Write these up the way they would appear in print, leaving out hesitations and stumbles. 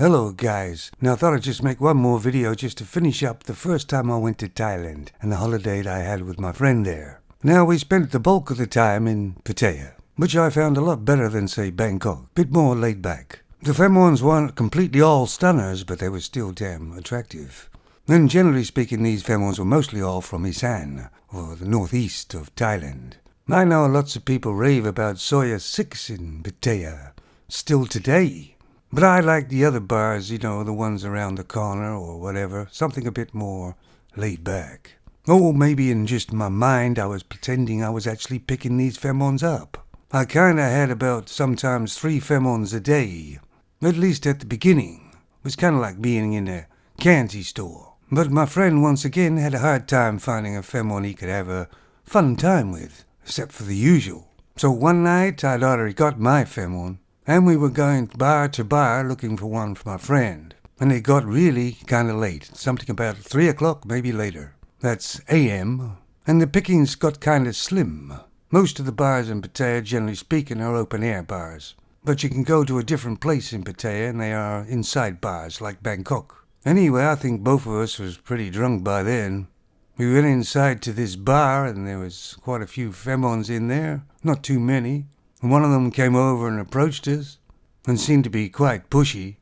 Hello guys, now I thought I'd just make one more video just to finish up the first time I went to Thailand and the holiday that I had with my friend there. Now we spent the bulk of the time in Pattaya, which I found a lot better than say Bangkok, bit more laid back. The femons weren't completely all stunners, but they were still damn attractive. And generally speaking, these femons were mostly all from Isan, or the northeast of Thailand. I know lots of people rave about Soya 6 in Pattaya, still today. But I like the other bars, the ones around the corner or whatever, something a bit more laid back. Or maybe in just my mind I was pretending I was actually picking these femons up. I kinda had about sometimes 3 femons a day, at least at the beginning. It was kinda like being in a candy store. But my friend once again had a hard time finding a femon he could have a fun time with, except for the usual. So one night I'd already got my femon, and we were going bar to bar looking for one for my friend. And it got really kinda late, something about 3 o'clock, maybe later. That's AM. And the pickings got kinda slim. Most of the bars in Pattaya, generally speaking, are open-air bars. But you can go to a different place in Pattaya and they are inside bars, like Bangkok. Anyway, I think both of us was pretty drunk by then. We went inside to this bar and there was quite a few femons in there, not too many. One of them came over and approached us, and seemed to be quite pushy.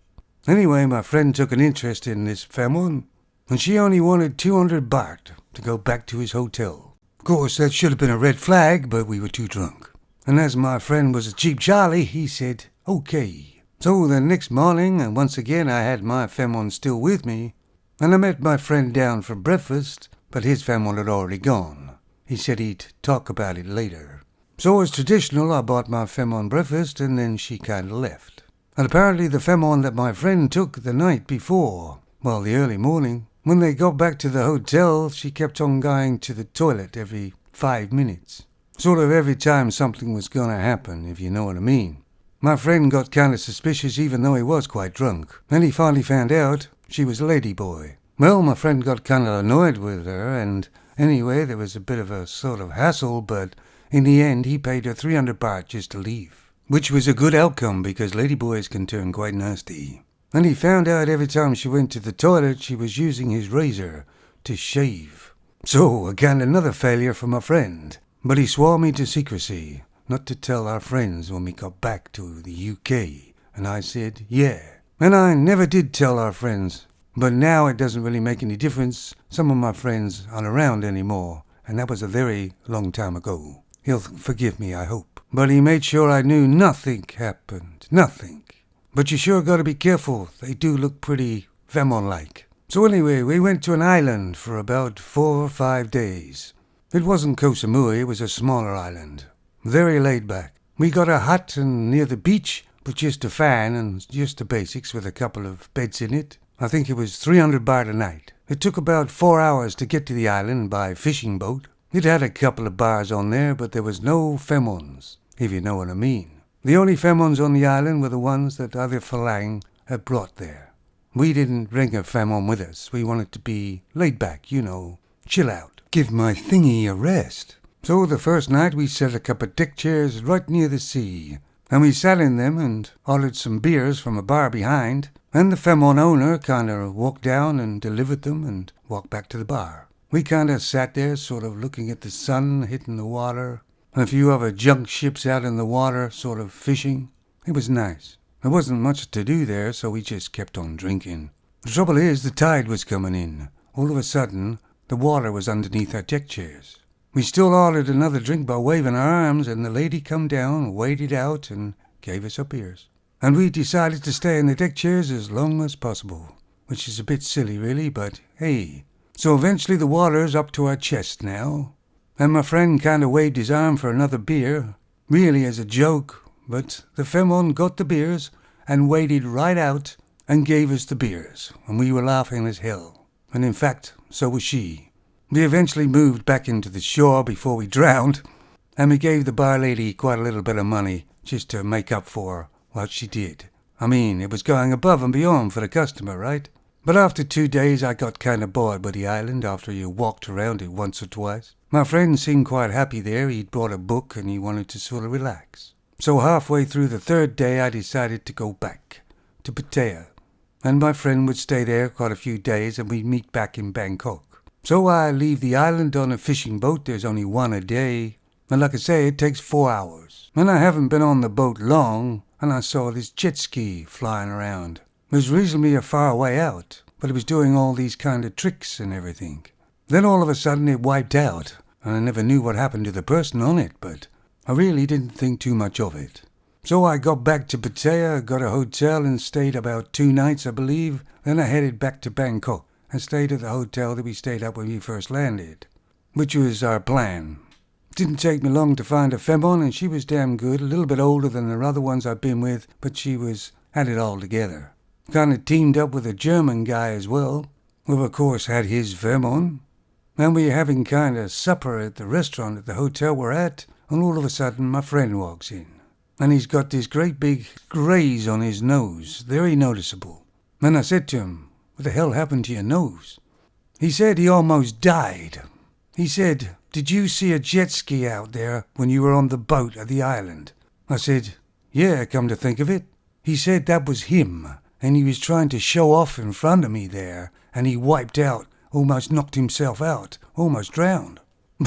Anyway, my friend took an interest in this femon, and she only wanted 200 baht to go back to his hotel. Of course, that should have been a red flag, but we were too drunk. And as my friend was a cheap Charlie, he said, okay. So the next morning, and once again I had my femon still with me, and I met my friend down for breakfast, but his femon had already gone. He said he'd talk about it later. So as traditional, I bought my femon breakfast and then she kinda left. And apparently the femon that my friend took the night before, the early morning, when they got back to the hotel, she kept on going to the toilet every 5 minutes. Sort of every time something was gonna happen, if you know what I mean. My friend got kinda suspicious even though he was quite drunk. Then he finally found out she was a ladyboy. Well, my friend got kinda annoyed with her, and anyway, there was a bit of a sort of hassle, but in the end, he paid her 300 baht just to leave. Which was a good outcome because ladyboys can turn quite nasty. And he found out every time she went to the toilet, she was using his razor to shave. So, again, another failure for my friend. But he swore me to secrecy, not to tell our friends when we got back to the UK. And I said, yeah. And I never did tell our friends. But now it doesn't really make any difference. Some of my friends aren't around anymore. And that was a very long time ago. He'll forgive me, I hope. But he made sure I knew nothing happened. Nothing. But you sure gotta be careful. They do look pretty femon-like. So anyway, we went to an island for about 4 or 5 days. It wasn't Koh Samui, it was a smaller island. Very laid back. We got a hut near the beach with just a fan and just the basics with a couple of beds in it. I think it was 300 baht a night. It took about 4 hours to get to the island by fishing boat. It had a couple of bars on there, but there was no femons, if you know what I mean. The only femons on the island were the ones that other Falang had brought there. We didn't bring a femon with us. We wanted to be laid back, chill out, give my thingy a rest. So the first night we set a couple of deck chairs right near the sea, and we sat in them and ordered some beers from a bar behind, and the femon owner kinda walked down and delivered them and walked back to the bar. We kinda sat there sort of looking at the sun hitting the water, and a few other junk ships out in the water sort of fishing. It was nice. There wasn't much to do there, so we just kept on drinking. The trouble is, the tide was coming in. All of a sudden, the water was underneath our deck chairs. We still ordered another drink by waving our arms, and the lady come down, waded out, and gave us our beers. And we decided to stay in the deck chairs as long as possible, which is a bit silly really, but hey. So eventually the water's up to our chest now, and my friend kinda waved his arm for another beer, really as a joke, but the femon got the beers and waded right out and gave us the beers, and we were laughing as hell. And in fact, so was she. We eventually moved back into the shore before we drowned, and we gave the bar lady quite a little bit of money just to make up for what she did. I mean, it was going above and beyond for the customer, right? But after 2 days I got kinda bored with the island after you walked around it once or twice. My friend seemed quite happy there. He'd brought a book and he wanted to sort of relax. So halfway through the 3rd day I decided to go back to Pattaya. and my friend would stay there quite a few days and we'd meet back in Bangkok. So I leave the island on a fishing boat. There's only one a day, and like I say, it takes 4 hours. And I haven't been on the boat long, and I saw this jet ski flying around. It was reasonably a far way out, but it was doing all these kind of tricks and everything. Then all of a sudden it wiped out, and I never knew what happened to the person on it, but I really didn't think too much of it. So I got back to Pattaya, got a hotel and stayed about 2 nights, I believe. Then I headed back to Bangkok and stayed at the hotel that we stayed at when we first landed, which was our plan. Didn't take me long to find a femme, and she was damn good, a little bit older than the other ones I've been with, but she had it all together. Kind of teamed up with a German guy as well, who of course had his femme. And we were having kind of supper at the restaurant at the hotel we're at, and all of a sudden my friend walks in. And he's got this great big graze on his nose, very noticeable. And I said to him, "What the hell happened to your nose?" He said he almost died. He said, "Did you see a jet ski out there when you were on the boat at the island?" I said, "Yeah, come to think of it." He said that was him, and he was trying to show off in front of me there, and he wiped out, almost knocked himself out, almost drowned.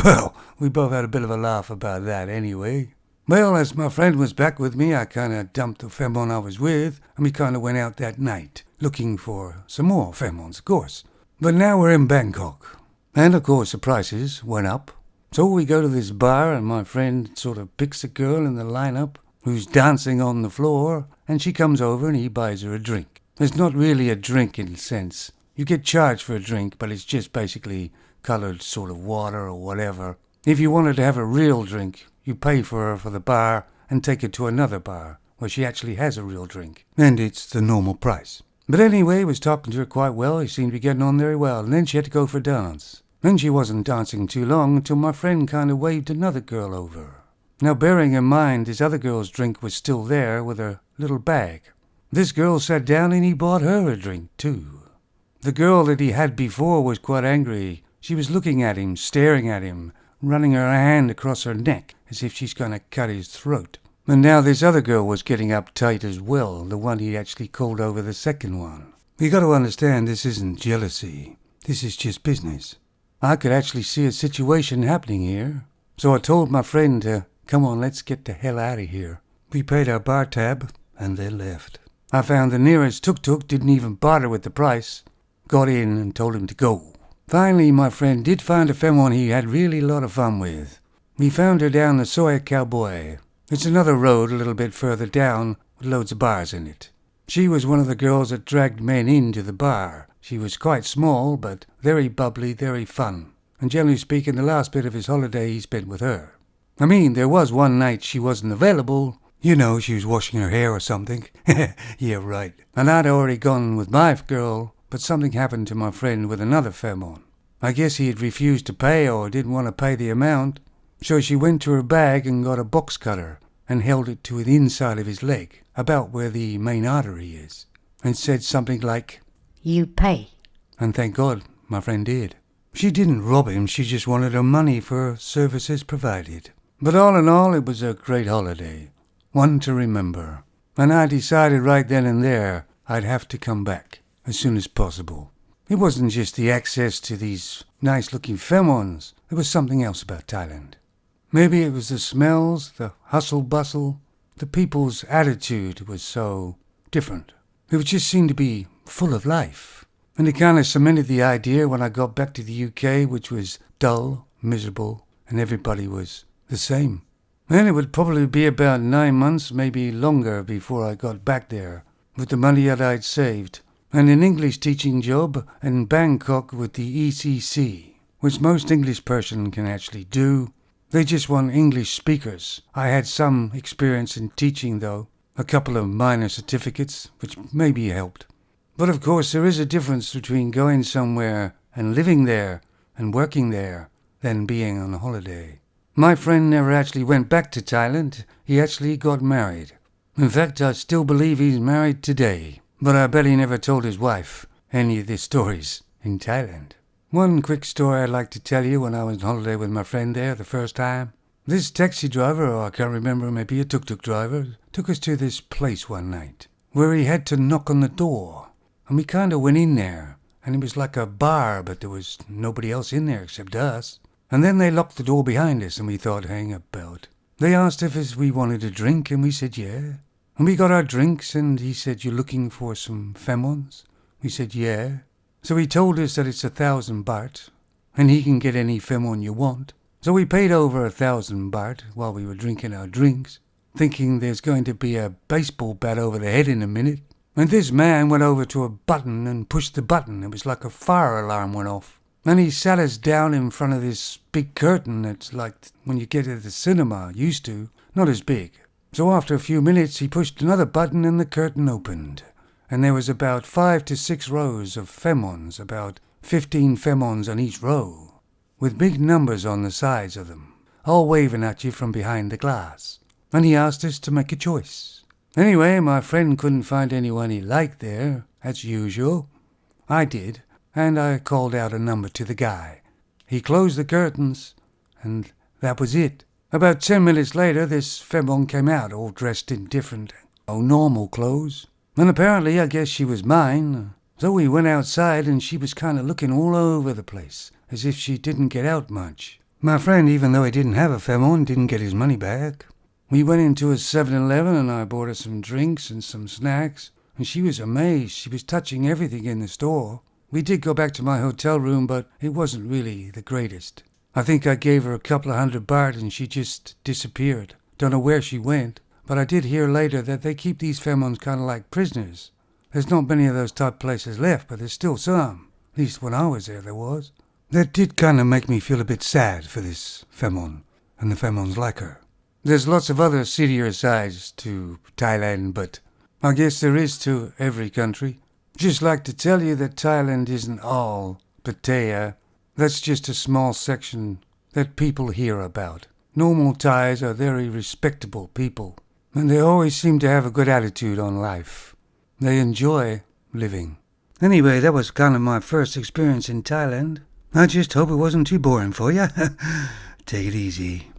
Well, we both had a bit of a laugh about that anyway. Well, as my friend was back with me, I kind of dumped the femme I was with, and we kind of went out that night, looking for some more femmes, of course. But now we're in Bangkok, and of course the prices went up. So we go to this bar, and my friend sort of picks a girl in the lineup who's dancing on the floor, and she comes over and he buys her a drink. It's not really a drink in a sense. You get charged for a drink, but it's just basically coloured sort of water or whatever. If you wanted to have a real drink, you pay for her for the bar and take her to another bar where she actually has a real drink, and it's the normal price. But anyway, he was talking to her quite well. He seemed to be getting on very well, and then she had to go for a dance. And she wasn't dancing too long until my friend kind of waved another girl over. Now, bearing in mind this other girl's drink was still there with her little bag. This girl sat down and he bought her a drink too. The girl that he had before was quite angry. She was looking at him, staring at him, running her hand across her neck as if she's going to cut his throat. And now this other girl was getting uptight as well, the one he actually called over the second one. You got to understand, this isn't jealousy. This is just business. I could actually see a situation happening here. So I told my friend to, "Come on, let's get the hell out of here." We paid our bar tab, and they left. I found the nearest tuk-tuk, didn't even bother with the price. Got in and told him to go. Finally, my friend did find a femme he had really a lot of fun with. He found her down the Soy Cowboy. It's another road a little bit further down with loads of bars in it. She was one of the girls that dragged men into the bar. She was quite small, but very bubbly, very fun. And generally speaking, the last bit of his holiday he spent with her. I mean, there was one night she wasn't available. You know, she was washing her hair or something. Yeah, right. And I'd already gone with my girl, but something happened to my friend with another femme. I guess he had refused to pay or didn't want to pay the amount. So she went to her bag and got a box cutter and held it to the inside of his leg, about where the main artery is, and said something like, "You pay." And thank God my friend did. She didn't rob him, she just wanted her money for services provided. But all in all, it was a great holiday, one to remember. And I decided right then and there I'd have to come back as soon as possible. It wasn't just the access to these nice-looking femmes. There was something else about Thailand. Maybe it was the smells, the hustle-bustle. The people's attitude was so different. It just seemed to be full of life. And it kind of cemented the idea when I got back to the UK, which was dull, miserable, and everybody was the same. And it would probably be about 9 months, maybe longer, before I got back there, with the money that I'd saved, and an English teaching job in Bangkok with the ECC, which most English person can actually do. They just want English speakers. I had some experience in teaching, though, a couple of minor certificates, which maybe helped. But of course there is a difference between going somewhere and living there and working there than being on a holiday. My friend never actually went back to Thailand. He actually got married. In fact, I still believe he's married today. But I bet he never told his wife any of the stories in Thailand. One quick story I'd like to tell you when I was on holiday with my friend there the first time. This taxi driver, or I can't remember, maybe a tuk-tuk driver, took us to this place one night where he had to knock on the door. and we kind of went in there, and it was like a bar, but there was nobody else in there except us. And then they locked the door behind us, and we thought, hang about. They asked if we wanted a drink, and we said, yeah. And we got our drinks, and he said, you're looking for some femons? We said, yeah. So he told us that it's 1,000 baht, and he can get any femon you want. So we paid over 1,000 baht while we were drinking our drinks, thinking there's going to be a baseball bat over the head in a minute. And this man went over to a button and pushed the button. It was like a fire alarm went off. And he sat us down in front of this big curtain that's like when you get to the cinema, used to, not as big. So after a few minutes, he pushed another button and the curtain opened. And there was about 5 to 6 rows of femons, about 15 femons on each row, with big numbers on the sides of them, all waving at you from behind the glass. And he asked us to make a choice. Anyway, my friend couldn't find anyone he liked there, as usual. I did, and I called out a number to the guy. He closed the curtains, and that was it. About 10 minutes later, this femon came out, all dressed in different, normal clothes. And apparently, I guess she was mine. So we went outside, and she was kind of looking all over the place, as if she didn't get out much. My friend, even though he didn't have a femon, didn't get his money back. We went into a 7-Eleven, and I bought her some drinks and some snacks, and she was amazed. She was touching everything in the store. We did go back to my hotel room, but it wasn't really the greatest. I think I gave her a couple of 100 baht, and she just disappeared. Don't know where she went. But I did hear later that they keep these femons kind of like prisoners. There's not many of those type places left, but there's still some. At least when I was there was. That did kind of make me feel a bit sad for this femon, and the femons like her. There's lots of other seedier sides to Thailand, but I guess there is to every country. Just like to tell you that Thailand isn't all Pattaya. That's just a small section that people hear about. Normal Thais are very respectable people. And they always seem to have a good attitude on life. They enjoy living. Anyway, that was kind of my first experience in Thailand. I just hope it wasn't too boring for you. Take it easy.